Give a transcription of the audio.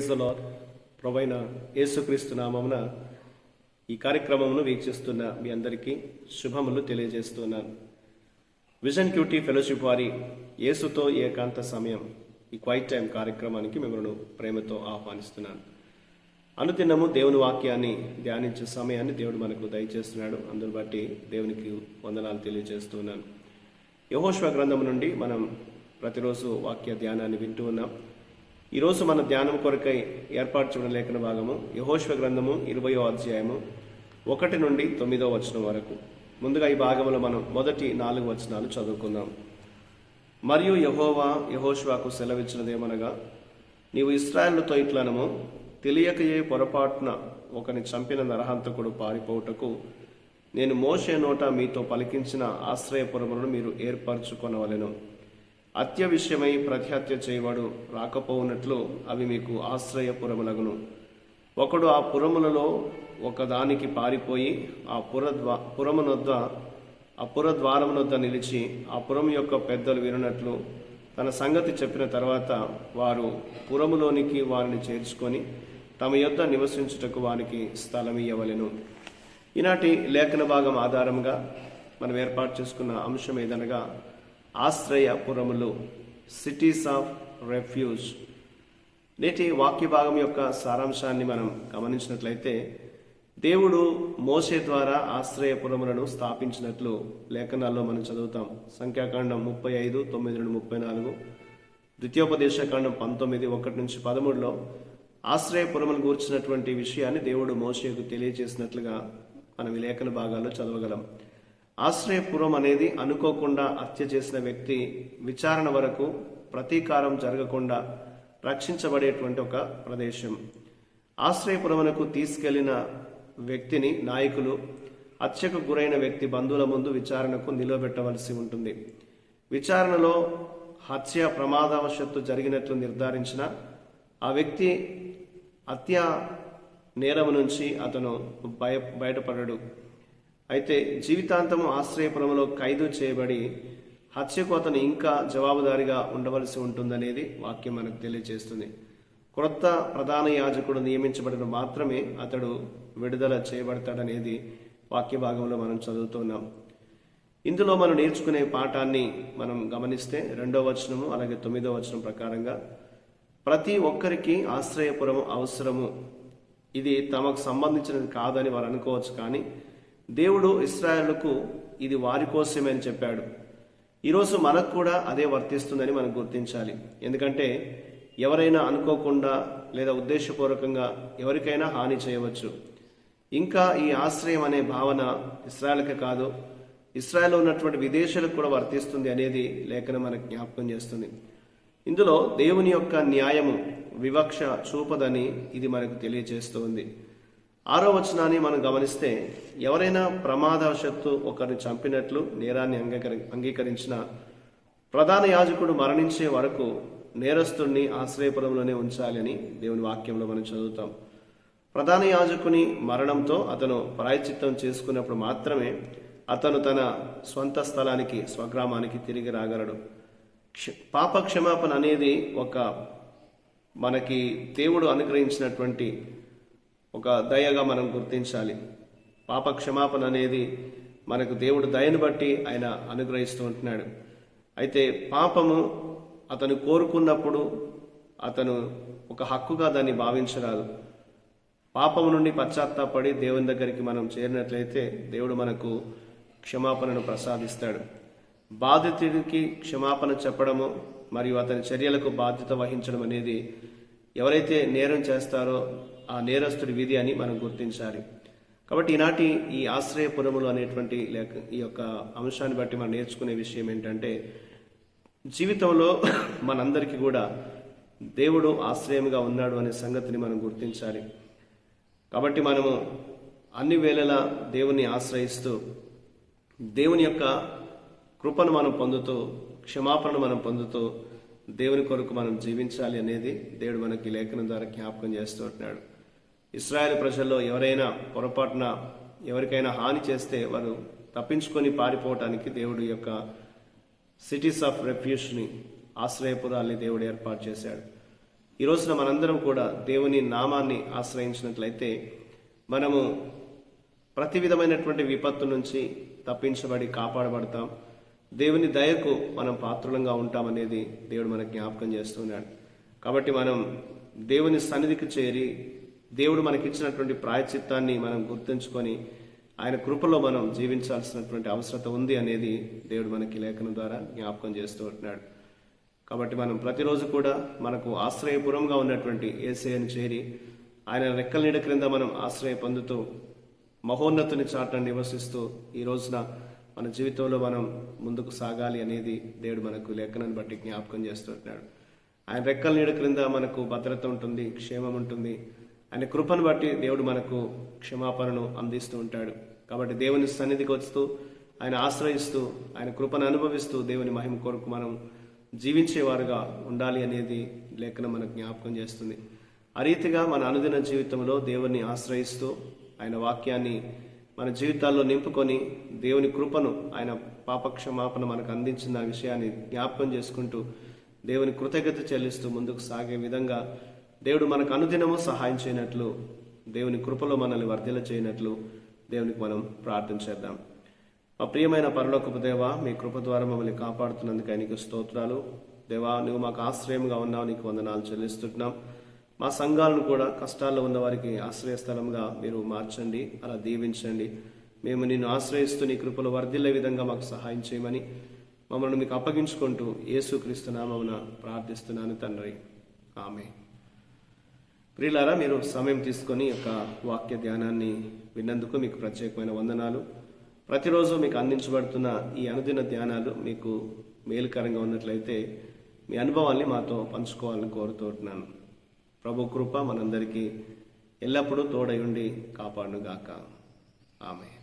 Praise the lord. ప్రభువైన యేసుక్రీస్తు నామమున ఈ కార్యక్రమమును వీక్షిస్తున్న మీ అందరికీ శుభములు తెలియజేస్తున్నాను. విజన్ క్యూటీ ఫెలోషిప్ వారి యేసుతో ఏకాంత సమయం ఈ క్వైట్ టైం కార్యక్రమానికి మిమ్మల్ని ప్రేమతో ఆహ్వానిస్తున్నాను. అనుదినము దేవుని వాక్యాన్ని ధ్యానించే సమయాన్ని దేవుడు మనకు దయచేస్తున్నాడు. అందును బట్టి దేవునికి వందనాలు తెలియజేస్తున్నాను. యెహోషువ గ్రంథం నుండి మనం ప్రతిరోజు వాక్య ధ్యానాన్ని వింటూ ఉన్నాం. ఈరోజు మన ధ్యానం కొరకై ఏర్పాటు చేయడం లేఖన భాగము యెహోషువ గ్రంథము 20వ అధ్యాయము 1 నుండి 9వ వచనం వరకు. ముందుగా ఈ భాగంలో మనం మొదటి 4 వచనాలు చదువుకుందాం. మరియు యెహోవా యెహోషువకు సెలవిచ్చినదేమనగా, నీవు ఇశ్రాయేలుతో ఇట్లనము, తెలియకయే పొరపాటున ఒకని చంపిన నరహంతకుడు పారిపోవుటకు నేను మోషే నోట మీతో పలికించిన ఆశ్రయపురములను మీరు ఏర్పరచుకొనవలెను. హత్య విషయమై ప్రతిహత్య చేయవాడు రాకపోవునట్లు అవి మీకు ఆశ్రయపురములగును. ఒకడు ఆ పురములలో ఒకదానికి పారిపోయి ఆ పురద్వారమునొద్ద నిలిచి ఆ పురము యొక్క పెద్దలు వినున్నట్లు తన సంగతి చెప్పిన తర్వాత వారు పురములోనికి వారిని చేర్చుకొని తమ యొద్ద నివసించుటకు వారికి స్థలం ఇయ్యవలెను. ఈనాటి లేఖన భాగం ఆధారంగా మనం ఏర్పాటు చేసుకున్న అంశం ఏదనగా ఆశ్రయపురములు, సిటీస్ ఆఫ్ రెఫ్యూజ్. నేటి వాక్య భాగం యొక్క సారాంశాన్ని మనం గమనించినట్లయితే, దేవుడు మోషే ద్వారా ఆశ్రయపురములను స్థాపించినట్లు లేఖనాల్లో మనం చదువుతాం. సంఖ్యాకాండం 35, 9-34, ద్వితీయోపదేశకాండం 19, 1-13లో ఆశ్రయపురములు గూర్చినటువంటి విషయాన్ని దేవుడు మోషేకు తెలియజేసినట్లుగా మనం ఈ లేఖన భాగాల్లో చదవగలం. ఆశ్రయపురం అనేది అనుకోకుండా హత్య చేసిన వ్యక్తి విచారణ వరకు ప్రతీకారం జరగకుండా రక్షించబడేటువంటి ఒక ప్రదేశం. ఆశ్రయపురమునకు తీసుకెళ్లిన వ్యక్తిని నాయకులు హత్యకు గురైన వ్యక్తి బంధువుల ముందు విచారణకు నిలబెట్టవలసి ఉంటుంది. విచారణలో హత్య ప్రమాదవశత్తు జరిగినట్లు నిర్ధారించిన ఆ వ్యక్తి హత్య నేరము నుంచి అతను బయటపడడు. అయితే జీవితాంతము ఆశ్రయపురములో ఖైదు చేయబడి హత్యకు అతను ఇంకా జవాబుదారీగా ఉండవలసి ఉంటుందనేది వాక్యం మనకు తెలియజేస్తుంది. క్రొత్త ప్రధాన యాజకుడు నియమించబడిన మాత్రమే అతడు విడుదల చేయబడతాడనేది వాక్య భాగంలో మనం చదువుతున్నాం. ఇందులో మనం నేర్చుకునే పాఠాన్ని మనం గమనిస్తే 2వ వచనము అలాగే 9వ వచనం ప్రకారంగా ప్రతి ఒక్కరికి ఆశ్రయపురము అవసరము. ఇది తమకు సంబంధించినది కాదని వారు అనుకోవచ్చు, కానీ దేవుడు ఇశ్రాయేలుకు ఇది వారి కోసమే అని చెప్పాడు. ఈరోజు మనకు కూడా అదే వర్తిస్తుందని మనం గుర్తించాలి. ఎందుకంటే ఎవరైనా అనుకోకుండా లేదా ఉద్దేశపూర్వకంగా ఎవరికైనా హాని చేయవచ్చు. ఇంకా ఈ ఆశ్రయం అనే భావన ఇశ్రాయేలుకే కాదు, ఇశ్రాయేల్లో ఉన్నటువంటి విదేశాలకు కూడా వర్తిస్తుంది అనేది లేఖనం మనకు జ్ఞాపకం చేస్తుంది. ఇందులో దేవుని యొక్క న్యాయము వివక్ష చూపదని ఇది మనకు తెలియజేస్తుంది. 6వ వచనాన్ని మనం గమనిస్తే, ఎవరైనా ప్రమాదవశత్తు ఒకరిని చంపినట్లు నేరాన్ని అంగీకరించిన ప్రధాన యాజకుడు మరణించే వరకు నేరస్తుడిని ఆశ్రయపురంలోనే ఉంచాలి అని దేవుని వాక్యంలో మనం చదువుతాం. ప్రధాన యాజకుని మరణంతో అతను ప్రాయశ్చిత్తం చేసుకున్నప్పుడు మాత్రమే అతను తన స్వంత స్థలానికి, స్వగ్రామానికి తిరిగి రాగలడు. పాప క్షమాపణ అనేది మనకి దేవుడు అనుగ్రహించినటువంటి ఒక దయగా మనం గుర్తించాలి. పాప క్షమాపణ అనేది మనకు దేవుడు దయను బట్టి ఆయన అనుగ్రహిస్తూ ఉంటున్నాడు. అయితే పాపము అతను కోరుకున్నప్పుడు అతను ఒక హక్కుగా దాన్ని భావించరాదు. పాపము నుండి పశ్చాత్తాపడి దేవుని దగ్గరికి మనం చేరినట్లయితే దేవుడు మనకు క్షమాపణను ప్రసాదిస్తాడు. బాధితుడికి క్షమాపణ చెప్పడము మరియు అతని చర్యలకు బాధ్యత వహించడం అనేది ఎవరైతే నేరం చేస్తారో ఆ నేరస్తుడి విధి అని మనం గుర్తించాలి. కాబట్టి ఈనాటి ఈ ఆశ్రయపురములు అనేటువంటి ఈ యొక్క అంశాన్ని బట్టి మనం నేర్చుకునే విషయం ఏంటంటే, జీవితంలో మనందరికీ కూడా దేవుడు ఆశ్రయంగా ఉన్నాడు అనే సంగతిని మనం గుర్తించాలి. కాబట్టి మనము అన్ని వేళలా దేవుని ఆశ్రయిస్తూ దేవుని యొక్క కృపను మనం పొందుతూ, క్షమాపణను మనం పొందుతూ దేవుని కొరకు మనం జీవించాలి అనేది దేవుడు మనకి లేఖనం ద్వారా జ్ఞాపకం చేస్తూ ఉంటున్నాడు. ఇశ్రాయేల్ ప్రజల్లో ఎవరైనా పొరపాటున ఎవరికైనా హాని చేస్తే వారు తప్పించుకొని పారిపోవటానికి దేవుడు యొక్క సిటీస్ ఆఫ్ రెఫ్యూజ్ని, ఆశ్రయపురాల్ని దేవుడు ఏర్పాటు చేశాడు. ఈ రోజున మనందరం కూడా దేవుని నామాన్ని ఆశ్రయించినట్లయితే మనము ప్రతి విధమైనటువంటి విపత్తు నుంచి తప్పించబడి కాపాడబడతాం. దేవుని దయకు మనం పాత్రులంగా ఉంటామనేది దేవుడు మనకు జ్ఞాపకం చేస్తున్నాడు. కాబట్టి మనం దేవుని సన్నిధికి చేరి దేవుడు మనకిచ్చినటువంటి ప్రాయశ్చిత్తాన్ని మనం గుర్తుంచుకొని ఆయన కృపలో మనం జీవించాల్సినటువంటి అవసరం ఉంది అనేది దేవుడు మనకి లేఖనం ద్వారా జ్ఞాపకం చేస్తూ ఉంటున్నాడు. కాబట్టి మనం ప్రతిరోజు కూడా మనకు ఆశ్రయపురంగా ఉన్నటువంటి యేసయ్యను చేరి ఆయన రెక్కల నీడ క్రింద మనం ఆశ్రయ పొందుతూ మహోన్నతుని చాటున నివసిస్తూ ఈ రోజున మన జీవితంలో మనం ముందుకు సాగాలి అనేది దేవుడు మనకు లేఖనాన్ని బట్టి జ్ఞాపకం చేస్తుంటున్నాడు. ఆయన రెక్కల నీడ క్రింద మనకు భద్రత ఉంటుంది, క్షేమం ఉంటుంది. ఆయన కృపను బట్టి దేవుడు మనకు క్షమాపణను అందిస్తూ ఉంటాడు. కాబట్టి దేవుని సన్నిధికి వస్తూ ఆయన ఆశ్రయిస్తూ ఆయన కృపను అనుభవిస్తూ దేవుని మహిమ కొరకు మనం జీవించేవారుగా ఉండాలి అనేది లేఖనం మనకు జ్ఞాపకం చేస్తుంది. ఆ రీతిగా మన అనుదిన జీవితంలో దేవుని ఆశ్రయిస్తూ ఆయన వాక్యాన్ని మన జీవితాల్లో నింపుకొని దేవుని కృపను ఆయన పాపక్షమాపణ మనకు అందించిన విషయాన్ని జ్ఞాపకం చేసుకుంటూ దేవుని కృతజ్ఞత చెల్లిస్తూ ముందుకు సాగే విధంగా దేవుడు మనకు అనుదినము సహాయం చేయనట్లు, దేవుని కృపలో మనల్ని వర్ధిల్ల చేయనట్లు దేవునికి మనం ప్రార్థన చేద్దాం. మా ప్రియమైన పరలోకపు దేవా, మీ కృప ద్వారా మమ్మల్ని కాపాడుతున్నందుకు నీకు స్తోత్రాలు. దేవా, నువ్వు మాకు ఆశ్రయంగా ఉన్నావు, నీకు వందనాలు చెల్లిస్తున్నాం. మా సంఘాలను కూడా కష్టాల్లో ఉన్న వారికి ఆశ్రయస్థలంగా మీరు మార్చండి, అలా దీవించండి. మేము నిన్ను ఆశ్రయిస్తూ నీ కృపలో వర్ధిల్లే విధంగా మాకు సహాయం చేయమని మమ్మల్ని మీకు అప్పగించుకుంటూ యేసుక్రీస్తు నామమున ప్రార్థిస్తున్నాను తండ్రి, ఆమేన్. ప్రియులారా, మీరు సమయం తీసుకొని యొక్క వాక్య ధ్యానాన్ని విన్నందుకు మీకు ప్రత్యేకమైన వందనాలు. ప్రతిరోజు మీకు అందించబడుతున్న ఈ అనుదిన ధ్యానాలు మీకు మేలుకరంగా ఉన్నట్లయితే మీ అనుభవాల్ని మాతో పంచుకోవాలని కోరుతున్నాను. ప్రభు కృప మనందరికీ ఎల్లప్పుడూ తోడై ఉండి కాపాడునుగాక. ఆమేన్.